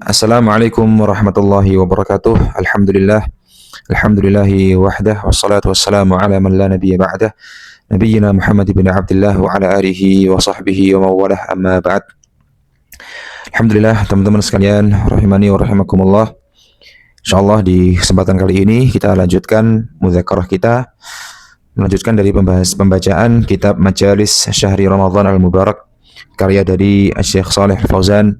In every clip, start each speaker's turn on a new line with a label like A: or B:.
A: Assalamualaikum warahmatullahi wabarakatuh. Alhamdulillahi wahdah wassalatu wassalamu ala man la nabiyya ba'dah. Nabiyyina Muhammad bin Abdullah wa ala alihi wa sahbihi wa mawalah amma ba'd. Alhamdulillah teman-teman sekalian rahimani wa rahimakumullah. Insyaallah di kesempatan kali ini kita lanjutkan mudzakarah kita, melanjutkan dari pembacaan kitab Majalis Syahri Ramadan Al-Mubarak karya dari Syekh Shalih Al-Fauzan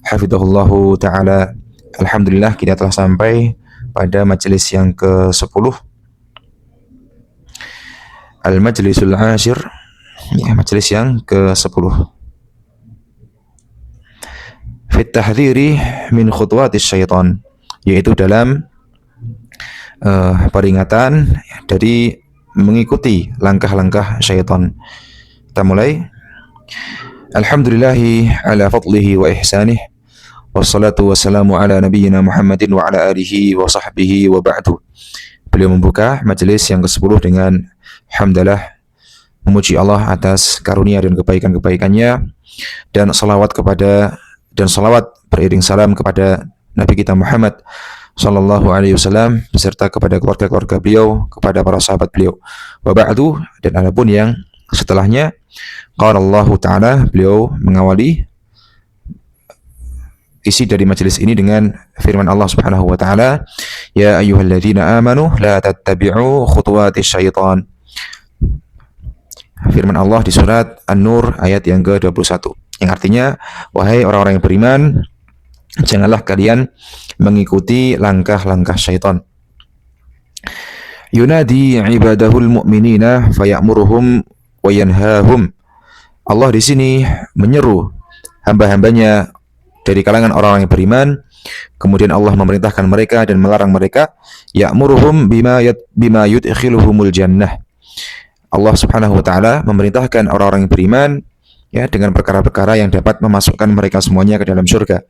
A: hafidhahullahu ta'ala. Alhamdulillah kita telah sampai pada majelis yang ke-10, Al-Majlisul Ashir, ya, majelis yang ke-10. Fit tahdhiri min khutuwatis syaitan, yaitu dalam peringatan dari mengikuti langkah-langkah syaitan. Kita mulai. Alhamdulillahi ala fadlihi wa ihsanih, wassalatu wassalamu ala nabiyyina Muhammadin wa ala alihi wa sahbihi wa ba'du. Beliau membuka majelis yang ke-10 dengan hamdalah, memuji Allah atas karunia dan kebaikan-kebaikannya, dan salawat beriring salam kepada Nabi kita Muhammad sallallahu alaihi wasallam beserta kepada keluarga-keluarga beliau, kepada para sahabat beliau. Wa ba'du, dan adapun yang setelahnya, qala Allah Ta'ala, beliau mengawali isi dari majelis ini dengan firman Allah Subhanahu wa taala, ya ayyuhalladzina amanu la tattabi'u khutuwatis syaitan. Firman Allah di surat An-Nur ayat yang ke-21, yang artinya, wahai orang-orang yang beriman, janganlah kalian mengikuti langkah-langkah syaitan. Yunadi ibadahul mu'minina fayamuruhum wa yanhahum. Allah di sini menyeru hamba-hambanya dari kalangan orang-orang yang beriman, kemudian Allah memerintahkan mereka dan melarang mereka. Ya'muruhum bima yudkhiluhumul jannah. Allah Subhanahu wa taala memerintahkan orang-orang yang beriman, ya, dengan perkara-perkara yang dapat memasukkan mereka semuanya ke dalam surga.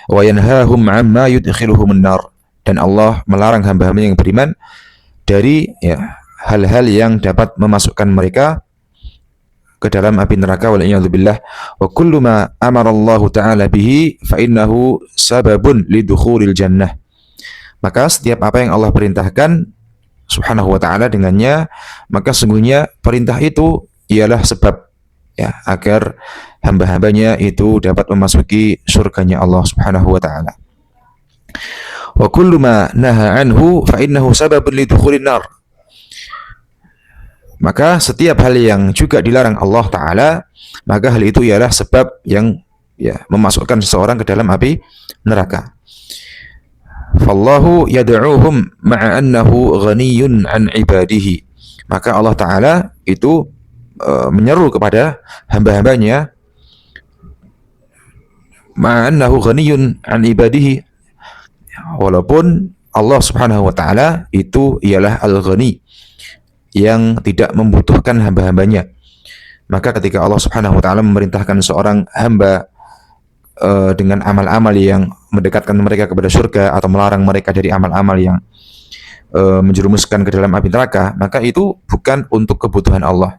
A: Wa yanhahum 'amma yudkhiluhumun nar, dan Allah melarang hamba-hamba yang beriman dari, ya, hal-hal yang dapat memasukkan mereka ke dalam api neraka, wal a'yadzu billah. Wa kullu ma amara Allah taala bihi fa innahu sababun lidukhulil jannah. Maka setiap apa yang Allah perintahkan Subhanahu wa taala dengannya, maka sungguhnya perintah itu ialah sebab, ya, agar hamba-hambanya itu dapat memasuki surganya Allah Subhanahu wa taala. Wa kullu ma naha anhu fa innahu sababun lidukhulin nar. Maka setiap hal yang juga dilarang Allah Ta'ala, maka hal itu ialah sebab yang, ya, memasukkan seseorang ke dalam api neraka. Fallahu yad'uhum ma'a annahu ghaniyun an ibadihi. Maka Allah Ta'ala itu menyeru kepada hamba-hambanya, ma'a annahu ghaniyun an ibadihi, walaupun Allah Subhanahu wa Ta'ala itu ialah al-ghani, yang tidak membutuhkan hamba-hambanya. Maka ketika Allah Subhanahu wa taala memerintahkan seorang hamba dengan amal-amal yang mendekatkan mereka kepada surga, atau melarang mereka dari amal-amal yang menjerumuskan ke dalam api neraka, maka itu bukan untuk kebutuhan Allah.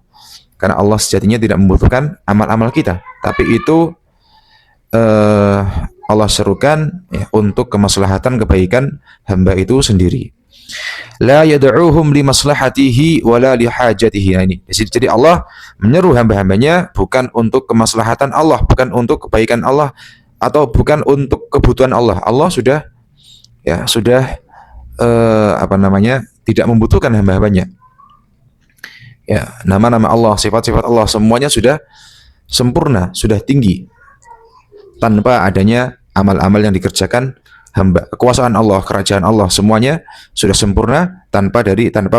A: Karena Allah sejatinya tidak membutuhkan amal-amal kita, tapi itu Allah serukan, ya, untuk kemaslahatan kebaikan hamba itu sendiri. La yad'uhum li maslahatihi wala li hajatihi. Nah, ini jadi Allah menyeru hamba-hambanya bukan untuk kemaslahatan Allah, bukan untuk kebaikan Allah, atau bukan untuk kebutuhan Allah. Allah sudah, ya, tidak membutuhkan hamba-hambanya. Ya, nama-nama Allah, sifat-sifat Allah semuanya sudah sempurna, sudah tinggi, tanpa adanya amal-amal yang dikerjakan hamba. Kekuasaan Allah, kerajaan Allah, semuanya sudah sempurna tanpa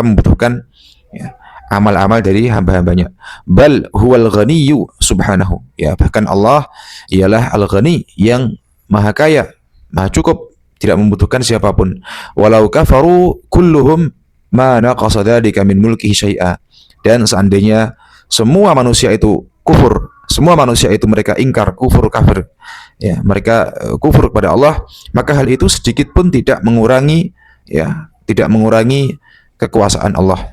A: membutuhkan, ya, amal-amal dari hamba-hambanya. Bal huwal ghaniyyu subhanahu. Ya, bahkan Allah ialah al-ghani, yang maha kaya, maha cukup, tidak membutuhkan siapapun. Walau kafaru kulluhum ma naqasa dzalika min mulkihi syai'a. Dan seandainya semua manusia itu kufur, semua manusia itu mereka ingkar, kufur, kafir, ya, mereka kufur kepada Allah, maka hal itu sedikit pun tidak mengurangi kekuasaan Allah.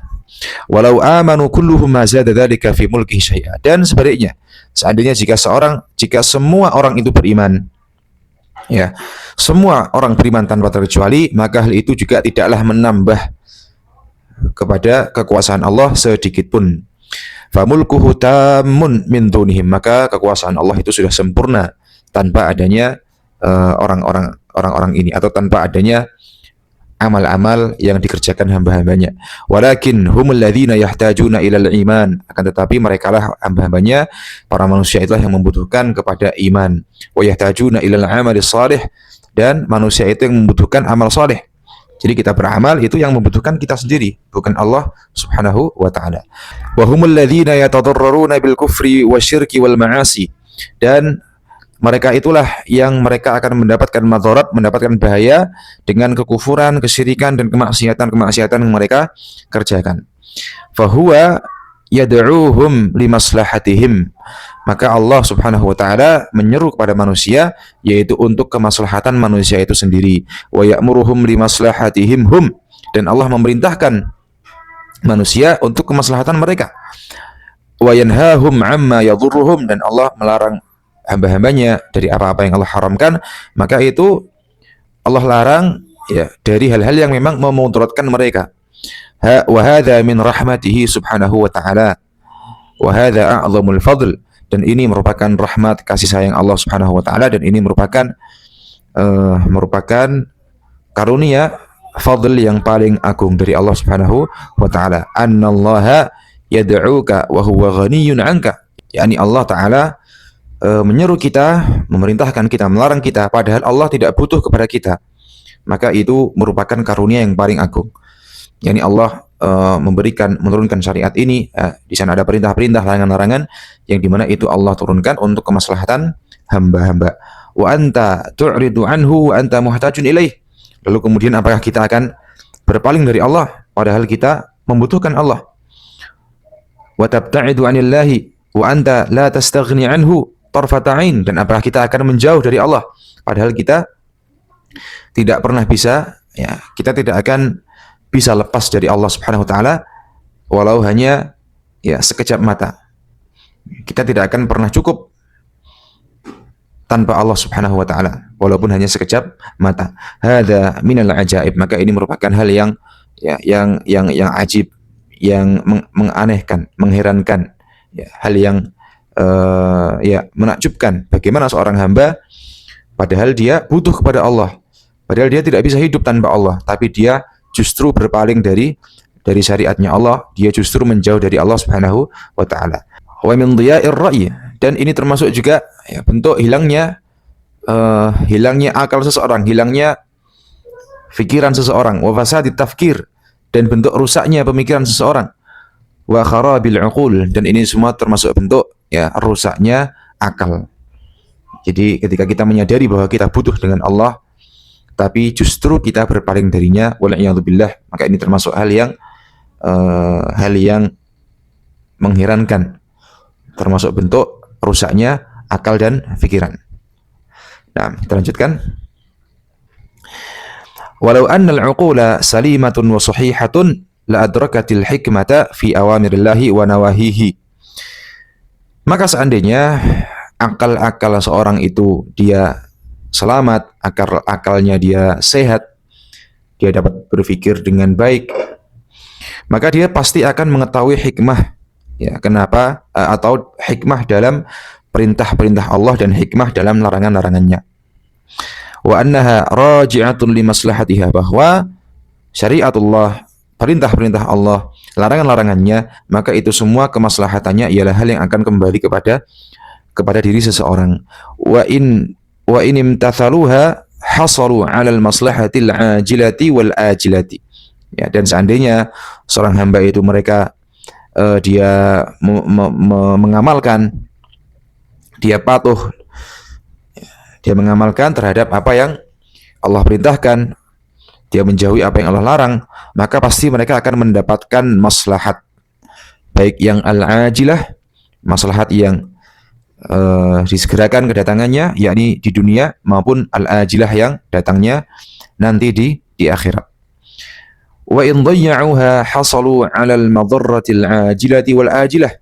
A: Walau amanu kulluhum ma zada dzalika fi mulkihi syai'a. Dan sebaliknya, seandainya jika semua orang itu beriman, Ya, semua orang beriman tanpa terkecuali, maka hal itu juga tidaklah menambah kepada kekuasaan Allah sedikit pun. Famulkuhu tamun min dunihim, maka kekuasaan Allah itu sudah sempurna tanpa adanya orang-orang ini, atau tanpa adanya amal-amal yang dikerjakan hamba-hambanya. Walakin humul ladzina yahtajuna ilal iman, akan tetapi mereka lah hamba-hambanya, para manusia itulah yang membutuhkan kepada iman. Wa yahtajuna ilal amali shalih, dan manusia itu yang membutuhkan amal saleh. Jadi kita beramal itu yang membutuhkan kita sendiri, bukan Allah Subhanahu wa taala. Wa humul ladzina yatadarraruna bil kufri wasyirki wal ma'asi, dan mereka itulah yang mereka akan mendapatkan madarat, mendapatkan bahaya dengan kekufuran, kesyirikan, dan kemaksiatan yang mereka kerjakan. Fahuwa yad'uuhum limaslahatihim, maka Allah Subhanahu wa taala menyeru kepada manusia, yaitu untuk kemaslahatan manusia itu sendiri. Wa ya'muruhum limaslahatihim hum, dan Allah memerintahkan manusia untuk kemaslahatan mereka. Wa yanhahum amma yadhurruhum, dan Allah melarang hamba-hambanya dari apa-apa yang Allah haramkan, maka itu Allah larang ya dari hal-hal yang memang memudaratkan mereka. Wa hadza min rahmatihi subhanahu wa ta'ala wa hadza a'zamul fadl, dan ini merupakan rahmat kasih sayang Allah Subhanahu wa taala, dan ini merupakan karunia fadl yang paling agung dari Allah Subhanahu wa taala. Annallaha yad'uka wa huwa ghaniyun 'anka, yakni Allah taala menyeru kita, memerintahkan kita, melarang kita, padahal Allah tidak butuh kepada kita. Maka itu merupakan karunia yang paling agung. Yani Allah menurunkan syariat ini, di sana ada perintah-perintah, larangan-larangan, yang dimana itu Allah turunkan untuk kemaslahatan hamba-hamba. Wa anta tu'ridu anhu wa anta muhtajun ilaih. Lalu kemudian apakah kita akan berpaling dari Allah, padahal kita membutuhkan Allah? Wa tabta'idu anillahi wa anta la tastaghni anhu tarfata'in, dan apakah kita akan menjauh dari Allah, padahal kita tidak pernah bisa, ya, kita tidak akan bisa lepas dari Allah Subhanahu wa taala walau hanya ya sekejap mata. Kita tidak akan pernah cukup tanpa Allah Subhanahu wa taala walaupun hanya sekejap mata. Hadza minal ajaib, maka ini merupakan hal yang ya yang ajib, yang menganehkan, mengherankan, ya, hal yang ya menakjubkan. Bagaimana seorang hamba padahal dia butuh kepada Allah, padahal dia tidak bisa hidup tanpa Allah, tapi dia justru berpaling dari syariatnya Allah, dia justru menjauh dari Allah Subhanahu wa taala. Wa min dhiya'ir ra'y, dan ini termasuk juga ya, bentuk hilangnya akal seseorang, hilangnya pikiran seseorang. Wa fasadit tafkir, dan bentuk rusaknya pemikiran seseorang. Wa kharabil uqul, dan ini semua termasuk bentuk ya rusaknya akal. Jadi ketika kita menyadari bahwa kita butuh dengan Allah, tapi justru kita berpaling darinya, wal'iyadzubillah, maka ini termasuk hal yang mengherankan, termasuk bentuk rusaknya akal dan pikiran. Nah, kita lanjutkan. Walau annal uqula salimatun wa sahihatun la adrakatil hikmata fi awamirillahi wa nawahihi. Maka seandainya akal-akal seorang itu dia selamat, akalnya dia sehat, dia dapat berpikir dengan baik, maka dia pasti akan mengetahui hikmah, ya, kenapa atau hikmah dalam perintah-perintah Allah dan hikmah dalam larangan-larangannya. Wa annaha raji'atun li maslahatiha, bahwa syariatullah, perintah-perintah Allah, larangan-larangannya, maka itu semua kemaslahatannya ialah hal yang akan kembali kepada diri seseorang. Wa in imtathaluha hasalu 'alal maslahatil 'ajilati wal ajilati. Ya, dan seandainya seorang hamba itu mereka dia mengamalkan, dia patuh, dia mengamalkan terhadap apa yang Allah perintahkan, dia menjauhi apa yang Allah larang, maka pasti mereka akan mendapatkan maslahat, baik yang al-ajilah, maslahat yang disegerakan kedatangannya, yakni di dunia, maupun al-ajilah yang datangnya nanti di akhirat. Wa in dhayya'uha hasalu 'ala al-madarratil 'ajilati wal ajilah.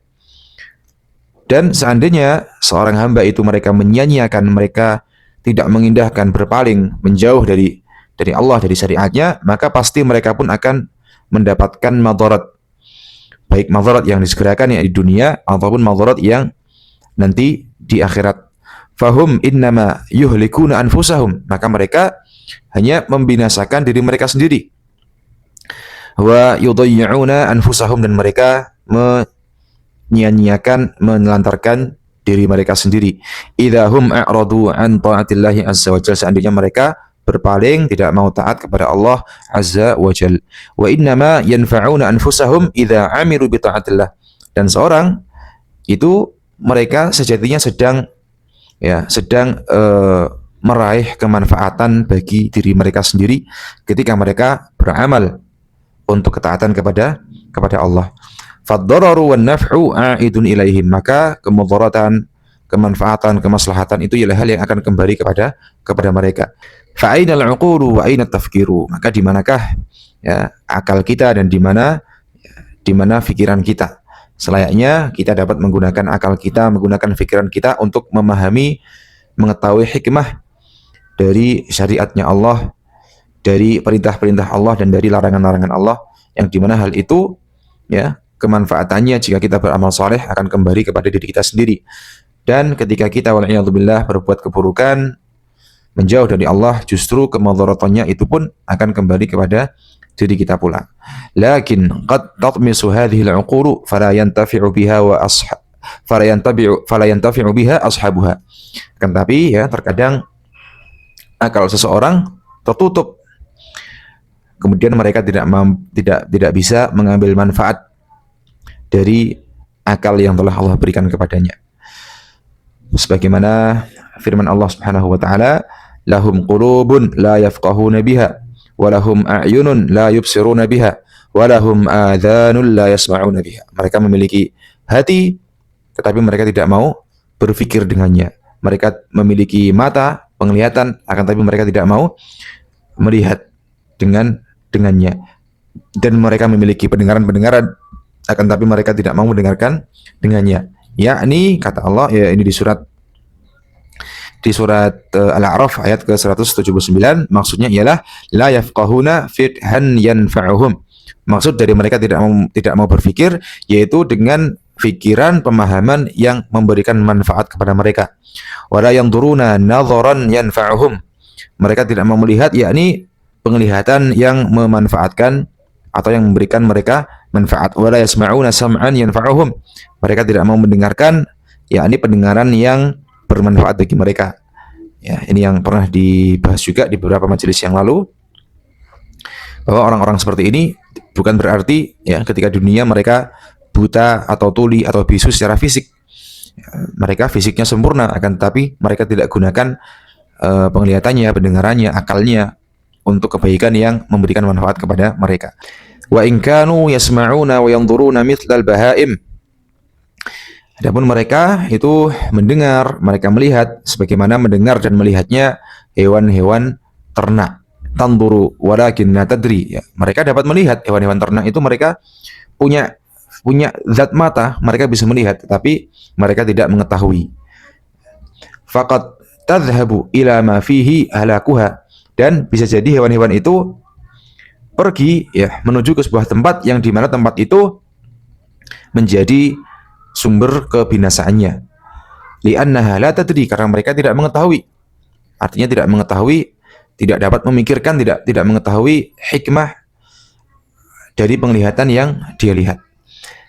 A: Dan seandainya seorang hamba itu mereka menyia-nyiakan, mereka tidak mengindahkan, berpaling, menjauh dari Allah, dari syariatnya, maka pasti mereka pun akan mendapatkan madarat, baik madarat yang disegerakan ya di dunia ataupun madarat yang nanti di akhirat. Fahum innama yuhlikuna anfusahum, maka mereka hanya membinasakan diri mereka sendiri. Wa yudayyi'una anfusahum, dan mereka menyia-nyiakan, menelantarkan diri mereka sendiri. Idahum a'radu an ta'atillahi azza wa jalla, seandainya mereka berpaling, tidak mau taat kepada Allah azza wa jalla. Wa innama yanfa'una anfusahum idza 'amilu bi ta'atillah, dan seorang itu mereka sejatinya sedang meraih kemanfaatan bagi diri mereka sendiri ketika mereka beramal untuk ketaatan kepada Allah. Fad-dararu wan naf'u a'idun ilaihim, maka kemudaratan, kemanfaatan, kemaslahatan itu ialah hal yang akan kembali kepada mereka. Fa ainal 'uqulu wa ainat tafkiru, maka di manakah ya akal kita dan di mana pikiran kita? Selayaknya kita dapat menggunakan akal kita, menggunakan pikiran kita untuk memahami, mengetahui hikmah dari syariatnya Allah, dari perintah-perintah Allah dan dari larangan-larangan Allah, yang dimana hal itu ya kemanfaatannya jika kita beramal soleh akan kembali kepada diri kita sendiri. Dan ketika kita wal'iyadzubillah berbuat keburukan, menjauh dari Allah, justru kemadharatannya itu pun akan kembali kepada diri kita pula. Lakin qad tatmisu hadhihi al-'uqulu fala yantafi'u biha ashabuha. Kan tapi ya terkadang akal seseorang tertutup, kemudian mereka tidak bisa mengambil manfaat dari akal yang telah Allah berikan kepadanya. Sebagaimana firman Allah Subhanahu wa taala, lahum qulubun la yafqahuna biha wa lahum a'yunun la yubsiruna biha wa lahum adhanun la yasma'una biha. Mereka memiliki hati tetapi mereka tidak mau berpikir dengannya. Mereka memiliki mata, penglihatan, akan tapi mereka tidak mau melihat dengannya. Dan mereka memiliki pendengaran, akan tapi mereka tidak mau mendengarkan dengannya. Yakni kata Allah ya, ini di surat Al-A'raf ayat ke-179, maksudnya ialah la yafqahuna fiqhan yanfa'uhum. Maksud dari mereka tidak mau berpikir, yaitu dengan pikiran, pemahaman yang memberikan manfaat kepada mereka. Wala yanzuruna nadharan yanfa'uhum. Mereka tidak mau melihat, yakni penglihatan yang memanfaatkan atau yang memberikan mereka manfaat. Wala yasma'una sam'an yanfa'uhum. Mereka tidak mau mendengarkan, yakni pendengaran yang bermanfaat bagi mereka. Ya, ini yang pernah dibahas juga di beberapa majelis yang lalu, bahwa orang-orang seperti ini bukan berarti ya ketika dunia mereka buta atau tuli atau bisu secara fisik. Mereka fisiknya sempurna, akan tapi mereka tidak gunakan penglihatannya, pendengarannya, akalnya untuk kebaikan yang memberikan manfaat kepada mereka. Wa in kanu yasma'una wa yanzuruna mithlal bahaim. Adapun mereka itu mendengar, mereka melihat sebagaimana mendengar dan melihatnya hewan-hewan ternak. Tanzuru walakin la tadri. Ya, mereka dapat melihat hewan-hewan ternak itu, mereka punya zat mata, mereka bisa melihat, tetapi mereka tidak mengetahui. Faqad tadhhabu ila ma fihi halakuha. Dan bisa jadi hewan-hewan itu pergi ya menuju ke sebuah tempat yang dimana tempat itu menjadi sumber kebinasaannya. Li'annaha la tadri, karena mereka tidak mengetahui. Artinya tidak mengetahui, tidak dapat memikirkan, tidak mengetahui hikmah dari penglihatan yang dia lihat.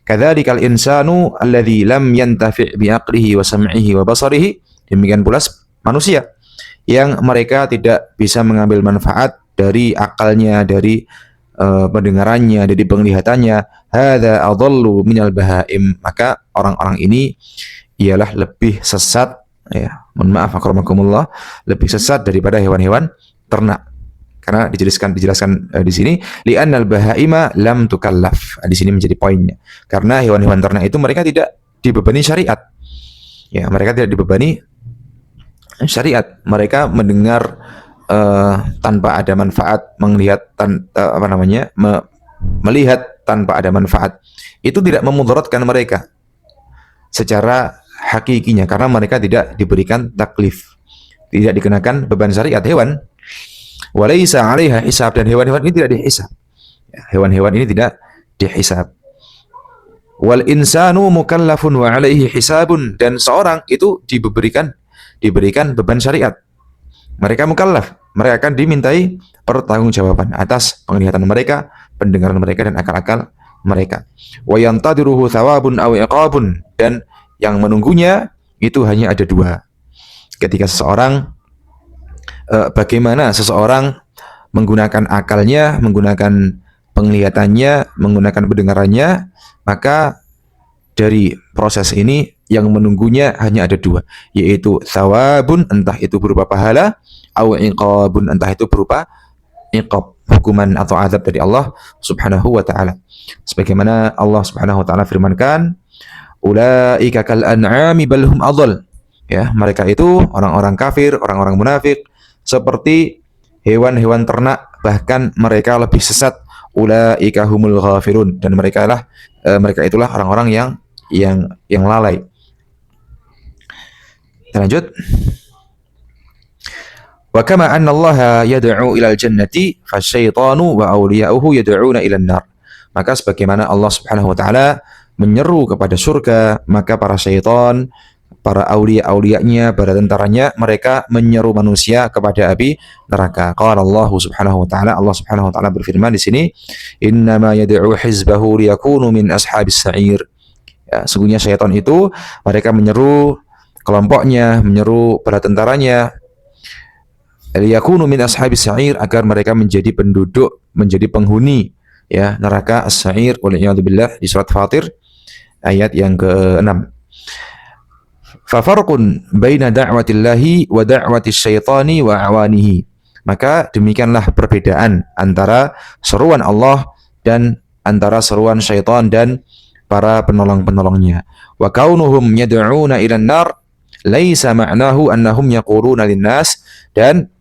A: Kadzalikal insanu alladzi lam yantafi' bi aqlihi wa sam'ihi wa basarihi. Demikian pula manusia yang mereka tidak bisa mengambil manfaat dari akalnya, dari pendengarannya, dari penglihatannya. Hadza adallu minal bahaim. Maka orang-orang ini ialah lebih sesat ya. Mohon maaf akramakumullah, lebih sesat daripada hewan-hewan ternak. Karena dijelaskan di sini li'annal bahaima lam tukallaf. Di sini menjadi poinnya. Karena hewan-hewan ternak itu mereka tidak dibebani syariat. Ya, mereka tidak dibebani syariat. Mereka mendengar tanpa ada manfaat, melihat tanpa ada manfaat. Itu tidak memudaratkan mereka secara hakikinya, karena mereka tidak diberikan taklif, tidak dikenakan beban syariat hewan. Walaisa 'alaiha hisab, dan hewan-hewan ini tidak dihisab. Hewan-hewan ini tidak dihisab. Wal insanu mukallafun wa 'alaihi hisabun, dan seorang itu diberikan beban syariat. Mereka mukallaf, mereka akan dimintai pertanggungjawaban atas penglihatan mereka, pendengaran mereka, dan akal-akal mereka. Wa yantadiruhu thawabun aw iqabun, dan yang menunggunya itu hanya ada dua. Ketika bagaimana seseorang menggunakan akalnya, menggunakan penglihatannya, menggunakan pendengarannya, maka dari proses ini yang menunggunya hanya ada dua, yaitu thawabun, entah itu berupa pahala, aw iqabun, entah itu berupa iqab, hukuman atau azab dari Allah Subhanahu wa taala. Sebagaimana Allah Subhanahu wa taala firmankan, ulaika kal an'ami bal hum adall. Ya, mereka itu orang-orang kafir, orang-orang munafik, seperti hewan-hewan ternak, bahkan mereka lebih sesat. Ulaika humul ghafirun, dan mereka itulah orang-orang yang lalai. Kita lanjut. Wa kama anna Allah yad'u ilal jannati fasyaitanu wa awliya'uhu yad'una ilan nar. Maka sebagaimana Allah Subhanahu wa taala menyeru kepada surga, maka para syaitan, para aulia-aulianya, para tentaranya, mereka menyeru manusia kepada api neraka. Qala Allah Subhanahu wa taala, Allah Subhanahu wa taala berfirman di sini, innama yad'u hizbahu liyakunu min ashabis sa'ir. Ya, sungguhnya syaitan itu mereka menyeru kelompoknya, menyeru para tentaranya, liyakunu min ashabis sa'ir, agar mereka menjadi penduduk, menjadi penghuni ya neraka as-sa'ir, waliyadzubillah, di surat Fatir ayat yang ke-6. Fafarqun baina da'watillahi wa da'watis syaitani wa awanihi. Maka demikianlah perbedaan antara seruan Allah dan antara seruan syaitan dan para penolong-penolongnya. Wa kaunuhum yad'una ilan nar laisa ma'nahu annahum yaquluna linnas, dan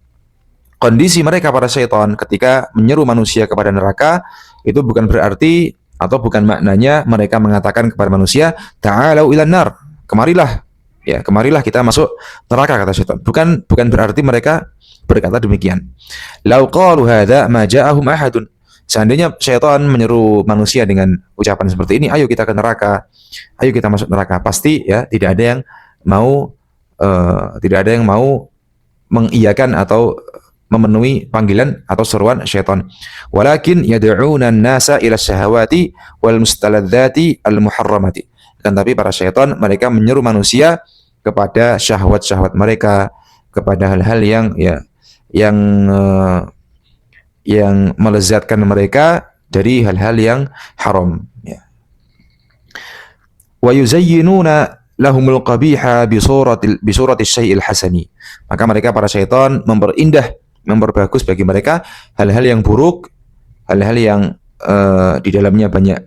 A: kondisi mereka para syaitan ketika menyeru manusia kepada neraka itu bukan berarti atau bukan maknanya mereka mengatakan kepada manusia, ta'alau ilan nar, kemarilah. Ya, kemarilah kita masuk neraka, kata syaitan. Bukan berarti mereka berkata demikian. Lau qalu hadza ma ja'ahum ahadun. Seandainya syaitan menyeru manusia dengan ucapan seperti ini, ayo kita ke neraka, ayo kita masuk neraka, pasti ya tidak ada yang mau mengiyakan atau memenuhi panggilan atau seruan syaitan. Walakin yad'una an-nasa ila syahawati wal mustaladzati al-muharramati. Dan tapi para syaitan mereka menyeru manusia kepada syahwat-syahwat mereka, kepada hal-hal yang melezatkan mereka dari hal-hal yang haram. Ya. Wa yuzayyinuna lahumul qabiha bi surati syai'il hasani. Maka mereka para syaitan memperindah, memperbagus bagi mereka hal-hal yang buruk, hal-hal yang di dalamnya banyak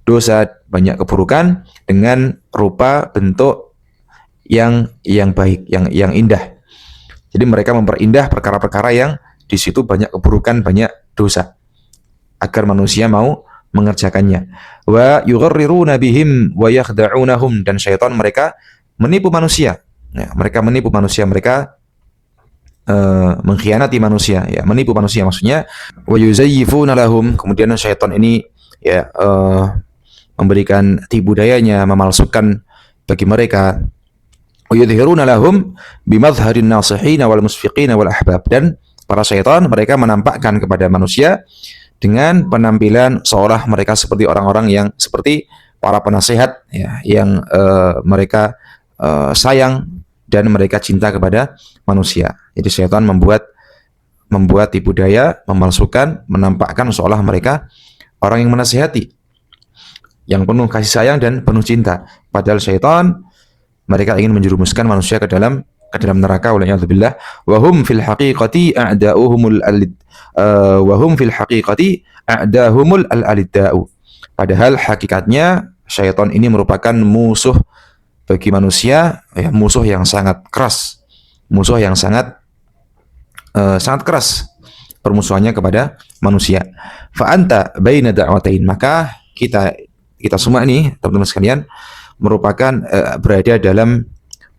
A: dosa, banyak keburukan, dengan rupa bentuk yang baik, yang indah. Jadi mereka memperindah perkara-perkara yang di situ banyak keburukan, banyak dosa, agar manusia mau mengerjakannya. Wa yugharriruna bihim wa yakhda'unahum, dan syaitan mereka menipu manusia. Ya, mereka menipu manusia, mereka mengkhianati manusia, ya, menipu manusia maksudnya. Wa yuzayyifuna lahum, kemudian syaitan ini ya memberikan tipu dayanya, memalsukan bagi mereka. Wa yudhiruna lahum bimadhharin nasihin wal musfiqin wal ahbab, dan para syaitan mereka menampakkan kepada manusia dengan penampilan seolah mereka seperti orang-orang yang seperti para penasehat ya, yang mereka sayang dan mereka cinta kepada manusia. Jadi syaitan membuat tipu daya, memalsukan, menampakkan seolah mereka orang yang menasihati, yang penuh kasih sayang dan penuh cinta. Padahal syaitan mereka ingin menjerumuskan manusia ke dalam neraka, waliyadzubillah. Wa hum fil haqiqati a'da'uhumul al-alidda'u. Padahal hakikatnya syaitan ini merupakan musuh bagi manusia, ya, musuh yang sangat keras, musuh yang sangat keras permusuhannya kepada manusia. Fa anta baina da'watain, maka kita semua ini teman-teman sekalian merupakan berada dalam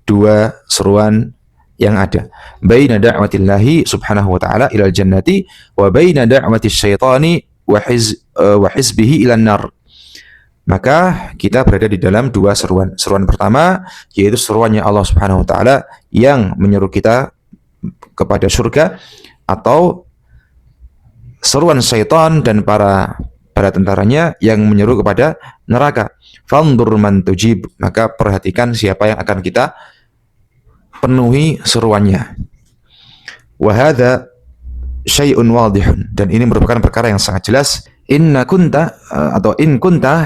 A: dua seruan yang ada baina da'watillahi subhanahu wa ta'ala ilal jannati wa baina da'wati syaitani wa hizbihi ilan nar. Maka kita berada di dalam dua seruan. Seruan pertama yaitu seruannya Allah Subhanahu wa taala yang menyeru kita kepada surga, atau seruan syaitan dan para tentaranya yang menyeru kepada neraka. Fandur man tujib, maka perhatikan siapa yang akan kita penuhi seruannya. Wa hadza syai'un wadihun, dan ini merupakan perkara yang sangat jelas. In kunta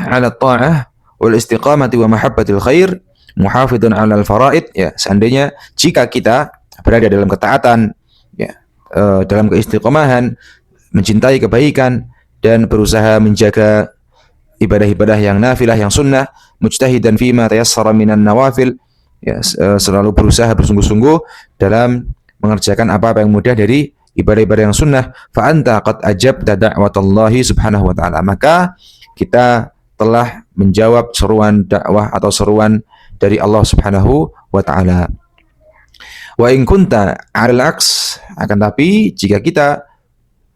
A: ala ta'ah wal istiqamati wa mahabbatil khair muhafidun ala al faraid, ya, seandainya jika kita berada dalam ketaatan, ya, dalam keistiqomahan, mencintai kebaikan dan berusaha menjaga ibadah-ibadah yang nafilah, yang sunnah, mujtahidan fima tayassara minan nawafil, ya, selalu berusaha bersungguh-sungguh dalam mengerjakan apa-apa yang mudah dari ibadah-ibadah yang sunnah, fa anta qad ajabta da'watallahi subhanahu wa ta'ala, maka kita telah menjawab seruan dakwah atau seruan dari Allah subhanahu wa ta'ala. Wa in kunta 'alal aks, akan tapi jika kita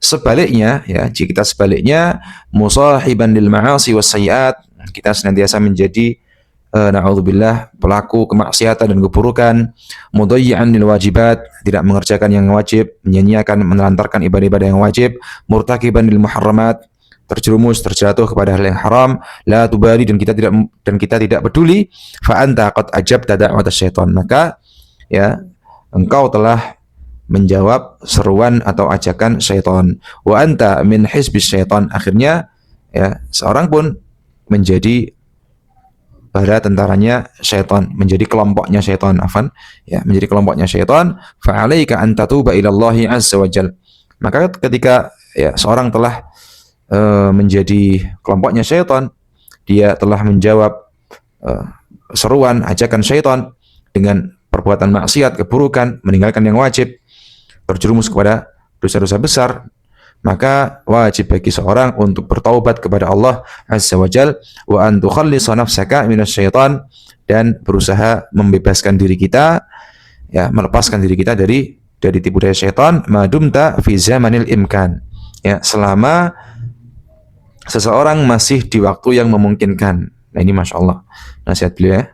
A: sebaliknya, ya, jika kita sebaliknya musahiban lil ma'asi was sayyi'at, kita senantiasa menjadi na'udzubillah pelaku kemaksiatan dan keburukan, mudayyi'an lil wajibat, tidak mengerjakan yang wajib, menyanyiakan, menelantarkan ibadah-ibadah yang wajib, murtakiban lil muharramat, terjerumus, terjatuh kepada hal yang haram, la tubali, dan kita tidak peduli, fa anta qad ajabta da'wat syaitan, maka, ya, engkau telah menjawab seruan atau ajakan syaitan. Wa anta min hizbis syaitan, akhirnya, ya, seorang pun menjadi bala tentaranya syaitan, menjadi kelompoknya syaitan, ya, menjadi kelompoknya syaitan. Fa 'alaika an tatuba ila Allah azza wa jalla. Maka ketika, ya, seorang telah menjadi kelompoknya syaitan, dia telah menjawab seruan ajakan syaitan dengan perbuatan maksiat, keburukan, meninggalkan yang wajib, terjerumus kepada dosa-dosa besar, maka wajib bagi seorang untuk bertaubat kepada Allah azza wa jalla, wa an tukhallisa nafsaka minasyaitan, dan berusaha membebaskan diri kita, ya, melepaskan diri kita dari tipu daya syaitan, madumta fi zamanil imkan, ya, selama seseorang masih di waktu yang memungkinkan. Nah, ini Masya Allah nasihat beliau, ya.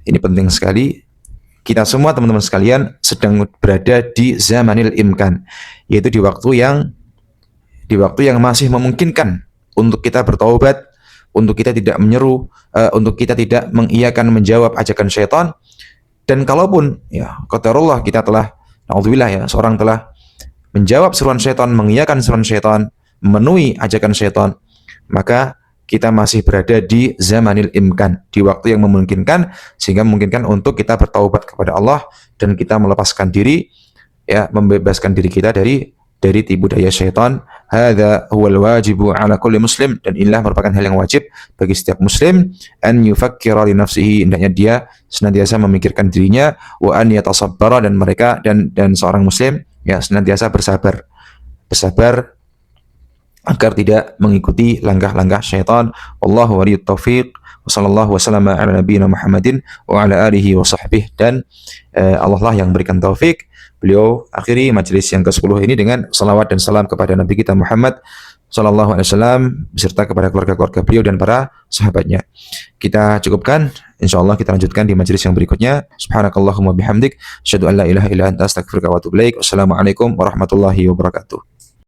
A: Ini penting sekali. Kita semua, teman-teman sekalian, sedang berada di zamanil imkan, yaitu di waktu yang masih memungkinkan untuk kita bertaubat, untuk kita tidak menyeru, untuk kita tidak mengiyakan, menjawab ajakan syaitan. Dan kalaupun, ya, qadarullah, kita telah, na'udzubillah, ya, seorang telah menjawab seruan syaitan, mengiyakan seruan syaitan, memenuhi ajakan syaitan, maka kita masih berada di zamanil imkan, di waktu yang memungkinkan, sehingga memungkinkan untuk kita bertaubat kepada Allah dan kita melepaskan diri, ya, membebaskan diri kita dari tipu daya syaitan. Hadza huwal wajibu ala kulli muslim, dan inilah merupakan hal yang wajib bagi setiap muslim, an yufakkira li nafsihi, hendaknya dia senantiasa memikirkan dirinya, wa an yatasabbara, dan mereka dan seorang muslim, ya, senantiasa bersabar agar tidak mengikuti langkah-langkah syaitan. Wallahu waliyut taufiq, wa sallallahu wasallam ala nabiyina Muhammadin wa ala alihi wa sahbihi, dan Allah lah yang berikan taufik. Beliau akhiri majelis yang ke-10 ini dengan salawat dan salam kepada Nabi kita Muhammad sallallahu alaihi wasallam beserta kepada keluarga-keluarga beliau dan para sahabatnya. Kita cukupkan, insyaallah kita lanjutkan di majelis yang berikutnya. Subhanakallahumma bihamdik, asyhadu an la ilaha illa anta, astaghfiruka wa atubu ilaik. Wassalamualaikum warahmatullahi wabarakatuh.